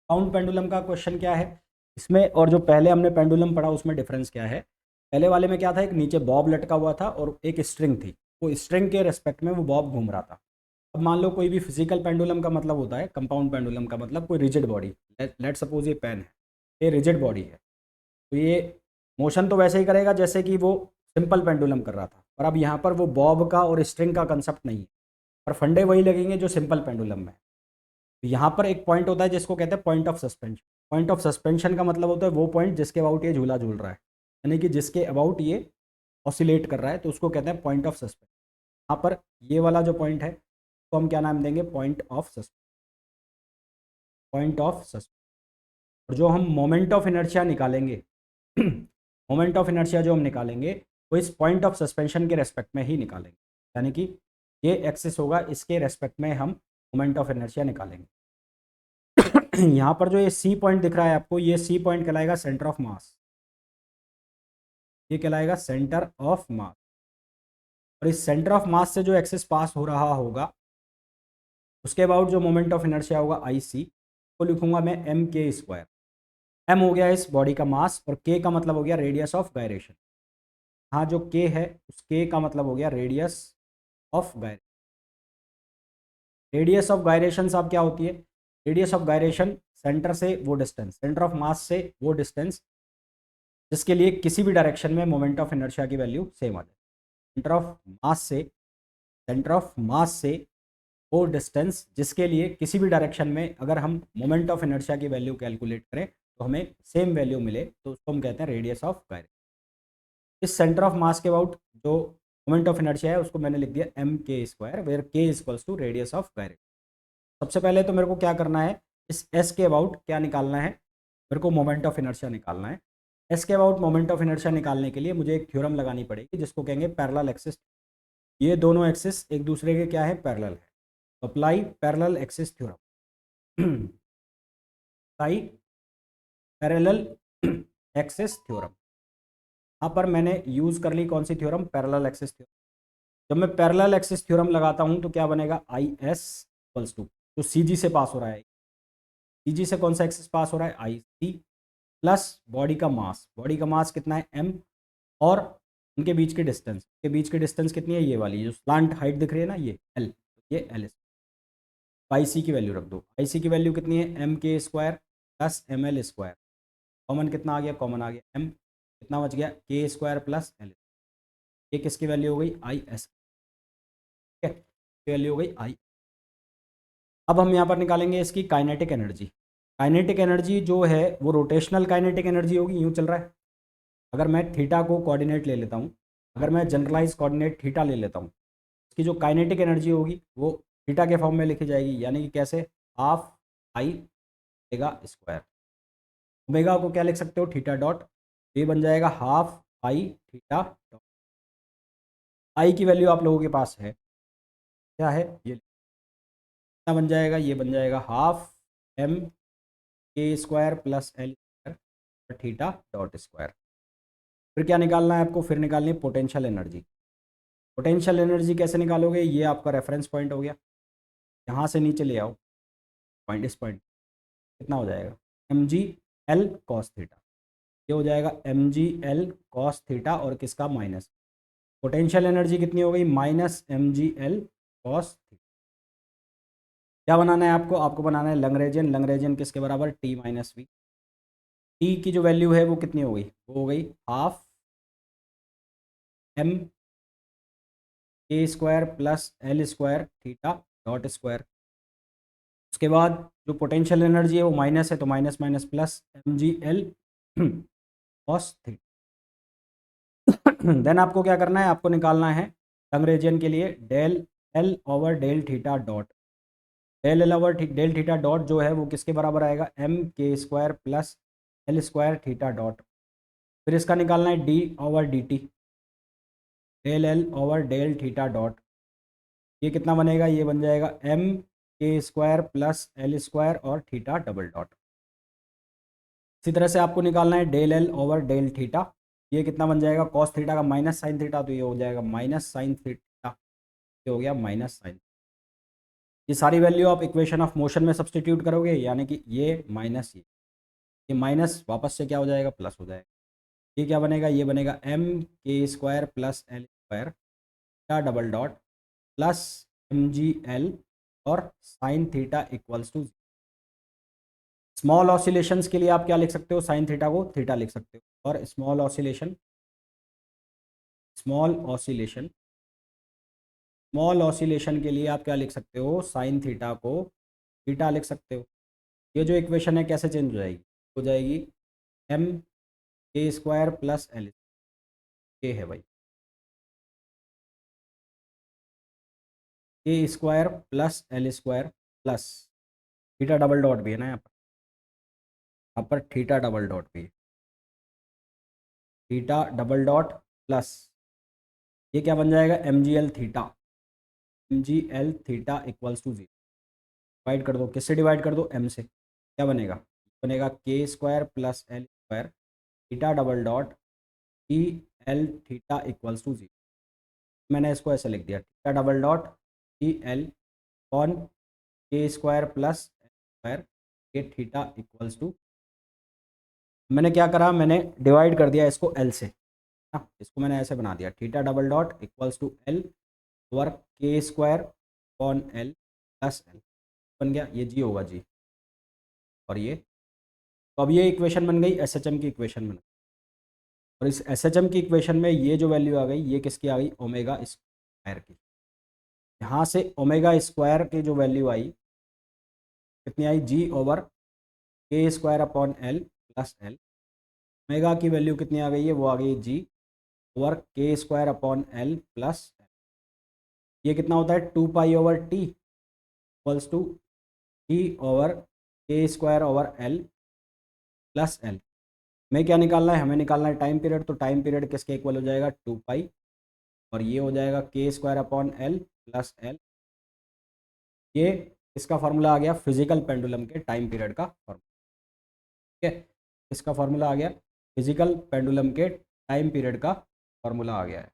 Compound pendulum का question क्या है इसमें, और जो पहले हमने पेंडुलम पढ़ा उसमें डिफरेंस क्या है। पहले वाले में क्या था, एक नीचे बॉब लटका हुआ था और एक स्ट्रिंग थी, वो स्ट्रिंग के रेस्पेक्ट में वो बॉब घूम रहा था। अब मान लो कोई भी फिजिकल पेंडुलम का मतलब होता है, कंपाउंड पेंडुलम का मतलब कोई रिजिड बॉडी। लेट सपोज ये पेन है, ये रिजिड बॉडी है, तो ये मोशन तो वैसे ही करेगा जैसे कि वो सिंपल पेंडुलम कर रहा था, पर अब यहाँ पर वो बॉब का और स्ट्रिंग का कंसेप्ट नहीं है, पर फंडे वही लगेंगे जो सिंपल पेंडुलम में। तो यहाँ पर एक पॉइंट होता है जिसको कहते हैं point of suspension. Point of suspension का मतलब होता है वो पॉइंट जिसके अबाउट ये झूला झूल रहा है, यानी कि जिसके अबाउट ये ऑसिलेट कर रहा है, तो उसको कहते हैं पॉइंट ऑफ सस्पेंशन। यहाँ पर ये वाला जो पॉइंट है तो हम क्या नाम देंगे, point of suspension. Point of suspension. और जो हम मोमेंट ऑफ इनर्शिया निकालेंगे मोमेंट ऑफ इनर्शिया जो हम निकालेंगे वो इस पॉइंट ऑफ सस्पेंशन के रेस्पेक्ट में ही निकालेंगे, यानी कि ये एक्सिस होगा, इसके रेस्पेक्ट में हम मोमेंट ऑफ इनर्शिया निकालेंगे। यहाँ पर जो ये सी पॉइंट दिख रहा है आपको, ये सी पॉइंट कहलाएगा सेंटर ऑफ मास। ये कहलाएगा सेंटर ऑफ मास। और इस सेंटर ऑफ मास से जो एक्सिस पास हो रहा होगा उसके अबाउट जो मोमेंट ऑफ इनर्शिया होगा आई सी, को लिखूंगा मैं एम के स्क्वायर। एम हो गया इस बॉडी का मास और के का मतलब हो गया रेडियस ऑफ गायरेशन। हाँ, जो के है उस के का मतलब हो गया radius of gyration. Radius of gyration साहब क्या होती है, रेडियस ऑफ गायरेशन सेंटर से वो डिस्टेंस, सेंटर ऑफ मास से वो डिस्टेंस जिसके लिए किसी भी डायरेक्शन में मोमेंट ऑफ इनर्शिया की वैल्यू सेम आ जाए। सेंटर ऑफ मास से, सेंटर ऑफ मास से वो डिस्टेंस जिसके लिए किसी भी डायरेक्शन में अगर हम मोमेंट ऑफ इनर्शिया की वैल्यू कैलकुलेट करें तो हमें सेम वैल्यू मिले, तो उसको हम कहते हैं रेडियस ऑफ गायरेशन। इस सेंटर ऑफ मास के अबाउट जो मोमेंट ऑफ इनर्शिया है उसको मैंने लिख दिया M K square, where K equals to radius of gyration. सबसे पहले तो मेरे को क्या करना है, इस एस के अबाउट क्या निकालना है, मेरे को मोमेंट ऑफ इनर्शिया निकालना है। एस के अबाउट मोमेंट ऑफ इनर्शिया निकालने के लिए मुझे एक थ्योरम लगानी पड़ेगी जिसको कहेंगे पैरेलल एक्सिस। ये दोनों एक्सिस एक दूसरे के क्या है, पैरेलल है। Apply parallel axis theorem. Apply parallel axis theorem. यहाँ पर मैंने यूज़ कर ली कौन सी थ्योरम, पैरेलल एक्सिस थ्योरम। जब मैं पैरेलल एक्सिस थ्योरम लगाता हूँ तो क्या बनेगा, आई एस इक्वल्स टू, जो सी जी से पास हो रहा है, सी जी से कौन सा एक्सिस पास हो रहा है, आई सी, प्लस बॉडी का मास। बॉडी का मास कितना है, एम, और इनके बीच की डिस्टेंस, के बीच की डिस्टेंस कितनी है, ये वाली जो स्लांट हाइट दिख रही है ना, ये एल, ये एल। आई सी की वैल्यू रख दो। आई सी की वैल्यू कितनी है, M K square plus M L square. Common कितना आ गया, कॉमन आ गया एम, कितना बच गया, के स्क्वायर प्लस एल। ये किसकी वैल्यू हो गई, आई एस, ठीक है, वैल्यू हो गई आई। अब हम यहाँ पर निकालेंगे इसकी काइनेटिक एनर्जी। काइनेटिक एनर्जी जो है वो रोटेशनल काइनेटिक एनर्जी होगी, यूँ चल रहा है। अगर मैं थीटा को कोऑर्डिनेट ले लेता हूँ, अगर मैं जनरलाइज कोऑर्डिनेट थीटा ले लेता हूँ, इसकी जो काइनेटिक एनर्जी होगी वो थीटा के फॉर्म में लिखी जाएगी, यानी कि कैसे, half I omega square. Omega को क्या लिख सकते हो, थीटा डॉट, ये बन जाएगा हाफ आई थीटा डॉट। आई की वैल्यू आप लोगों के पास है, क्या है, ये कितना बन जाएगा, ये बन जाएगा half M K square plus L square theta dot square. फिर क्या निकालना है आपको, फिर निकालनी है पोटेंशियल एनर्जी। पोटेंशियल एनर्जी कैसे निकालोगे, ये आपका रेफरेंस पॉइंट हो गया, यहाँ से नीचे ले आओ पॉइंट, इस पॉइंट कितना हो जाएगा, M G L cos theta. ये हो जाएगा M G L cos theta और किसका, माइनस। पोटेंशियल एनर्जी कितनी हो गई, minus M G L cos theta. क्या बनाना है आपको, आपको बनाना है लंग्रेजियन। लंग्रेजियन किसके बराबर, टी माइनस वी। टी की जो वैल्यू है वो कितनी हो गई, वो हो गई half M K square plus L square theta dot square. उसके बाद जो पोटेंशियल एनर्जी है वो माइनस है, तो minus minus plus M G L cos theta. Then आपको क्या करना है, आपको निकालना है लंग्रेजियन के लिए del L over del theta dot. Del L over del theta dot जो है वो किसके बराबर आएगा, M K square plus L square theta dot. फिर इसका निकालना है D over D T, del L over del theta dot. ये कितना बनेगा, ये बन जाएगा M K square plus L square और थीटा डबल डॉट। इसी तरह से आपको निकालना है del L over del theta. ये कितना बन जाएगा, कॉस थीटा का माइनस साइन थीटा, तो ये हो जाएगा माइनस साइन थीटा, ये हो गया माइनस साइन। ये सारी वैल्यू आप इक्वेशन ऑफ मोशन में सब्सटीट्यूट करोगे, यानी कि ये माइनस ये माइनस वापस से क्या हो जाएगा, प्लस हो जाएगा। ये क्या बनेगा, ये बनेगा M K square plus L square theta double dot plus M G L और sine theta equals to. Small oscillations के लिए आप क्या लिख सकते हो, साइन थीटा को थीटा लिख सकते हो, और स्मॉल ऑसिलेशन के लिए आप क्या लिख सकते हो, साइन थीटा को थीटा लिख सकते हो। ये जो इक्वेशन है कैसे चेंज हो जाएगी M K square plus L, के है भाई के square plus L square plus theta double dot भी है ना यहाँ पर थीटा डबल डॉट भी है, थीटा डबल डॉट प्लस ये क्या बन जाएगा, M G L theta equals to 0। Divide कर दो, किससे डिवाइड कर दो, एम से, क्या बनेगा, K square plus L square theta double dot E L theta equals to 0। मैंने इसको ऐसे लिख दिया, theta double dot E L कॉन K square plus L square के थीटा इक्वल्स टू, मैंने क्या करा, मैंने डिवाइड कर दिया इसको एल से, हाँ इसको मैंने ऐसे बना दिया, theta double dot equals to L over के स्क्वायर कॉन एल प्लस एल बन गया, ये जी होगा जी, और ये तो अब ये इक्वेशन बन गई एस एच एम की इक्वेशन बन गई। और इस एस एच एम की इक्वेशन में ये जो वैल्यू आ गई, ये किसकी आ गई, ओमेगा स्क्वायर की। यहाँ से ओमेगा स्क्वायर की जो वैल्यू आई कितनी आई, जी ओवर के square upon l plus l. Omega की वैल्यू कितनी आ गई है, वो आ गई जी ओवर के square upon l plus l. ये कितना होता है, 2 pi over t equals two t over के square over l plus l. में क्या निकालना है, हमें निकालना है टाइम पीरियड, तो टाइम पीरियड किसके इक्वल हो जाएगा, 2 पाई, और ये हो जाएगा के square upon l plus l. ये इसका फार्मूला आ गया फिजिकल पेंडुलम के टाइम पीरियड का फार्मूला, ठीक है, इसका फार्मूला आ गया फिजिकल पेंडुलम के टाइम पीरियड का फार्मूला आ गया है।